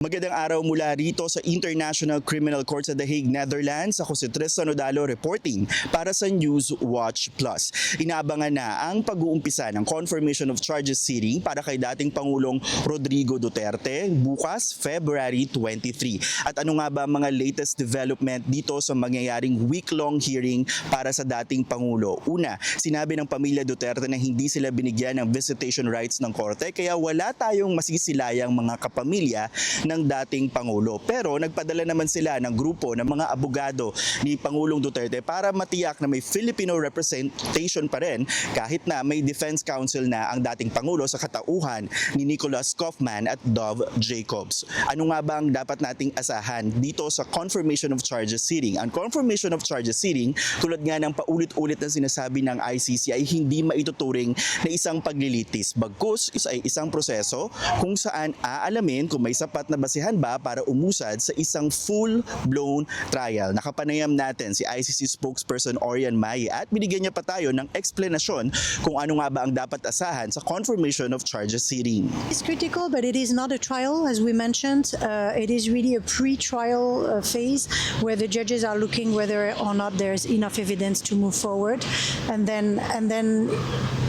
Magandang araw mula rito sa International Criminal Court sa The Hague, Netherlands. Ako si Tristan Odalo reporting para sa News Watch Plus. Inaabangan na ang pag-uumpisa ng confirmation of charges hearing para kay dating Pangulong Rodrigo Duterte bukas, February 23. At ano nga ba ang mga latest development dito sa mangyayaring week-long hearing para sa dating Pangulo? Una, sinabi ng pamilya Duterte na hindi sila binigyan ng visitation rights ng korte kaya wala tayong masisilayang mga kapamilya ng dating Pangulo. Pero nagpadala naman sila ng grupo ng mga abogado ni Pangulong Duterte para matiyak na may Filipino representation pa rin kahit na may defense counsel na ang dating Pangulo sa katauhan ni Nicholas Kaufman at Dove Jacobs. Ano nga ba ang dapat nating asahan dito sa confirmation of charges hearing? Ang confirmation of charges hearing, tulad nga ng paulit-ulit na sinasabi ng ICC, ay hindi maituturing na isang paglilitis. Bagkus ay isang proseso kung saan aalamin kung may sapat na basihan ba para umusad sa isang full-blown trial. Nakapanayam natin si ICC spokesperson Orian Mai at binigyan niya pa tayo ng explanasyon kung ano nga ba ang dapat asahan sa confirmation of charges hearing. It's critical, but it is not a trial, as we mentioned. It is really a pre-trial phase where the judges are looking whether or not there's enough evidence to move forward, and then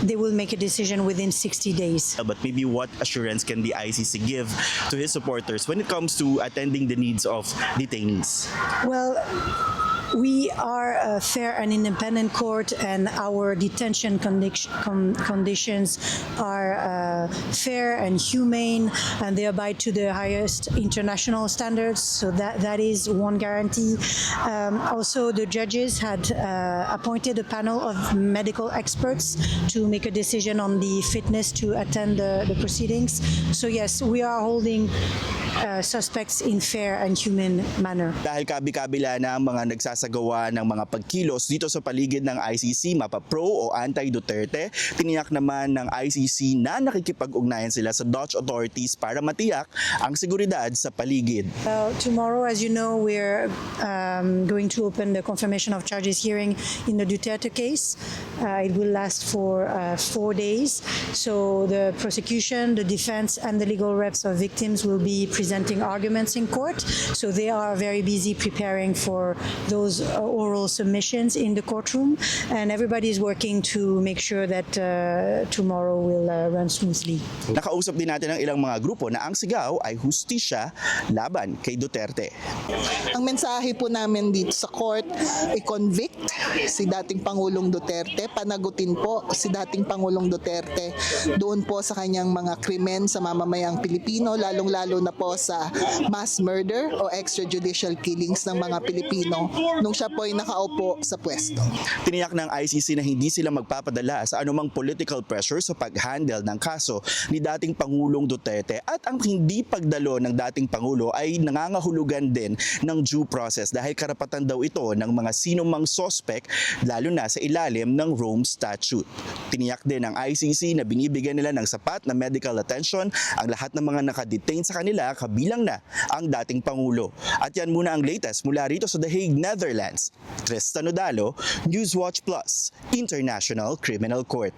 they will make a decision within 60 days. But maybe what assurance can the ICC give to his supporters when it comes to attending the needs of detainees? Well, we are a fair and independent court, and our detention conditions are fair and humane, and they abide to the highest international standards. So that is one guarantee. Also, the judges had appointed a panel of medical experts to make a decision on the fitness to attend the proceedings. So yes, we are holding suspects in fair and human manner. Dahil kabi-kabila na ang mga nagsasagawa ng mga pagkilos dito sa paligid ng ICC, mapa-pro o anti-Duterte, tiniyak naman ng ICC na nakikipag-ugnayan sila sa Dutch authorities para matiyak ang seguridad sa paligid. Tomorrow, as you know, we're going to open the confirmation of charges hearing in the Duterte case. It will last for 4 days. So the prosecution, the defense, and the legal reps of victims will be presenting arguments in court. So they are very busy preparing for those oral submissions in the courtroom, and everybody is working to make sure that tomorrow will run smoothly. Nakausap din natin ang ilang mga grupo na ang sigaw ay hustisya laban kay Duterte. Ang mensahe po namin dito sa court, i-convict si dating Pangulong Duterte, panagutin po si dating Pangulong Duterte doon po sa kanyang mga krimen sa mamamayang Pilipino, lalong-lalo na po sa mass murder o extrajudicial killings ng mga Pilipino nung siya po ay nakaupo sa pwesto. Tiniyak ng ICC na hindi sila magpapadala sa anumang political pressure sa pag-handle ng kaso ni dating Pangulong Duterte, at ang hindi pagdalo ng dating Pangulo ay nangangahulugan din ng due process dahil karapatan daw ito ng mga sinumang suspect, lalo na sa ilalim ng Rome Statute. Tiniyak din ng ICC na binibigyan nila ng sapat na medical attention ang lahat ng mga nakadetain sa kanila, kabilang na ang dating Pangulo. At yan muna ang latest mula rito sa The Hague, Netherlands. Tristan Odalo, Newswatch Plus, International Criminal Court.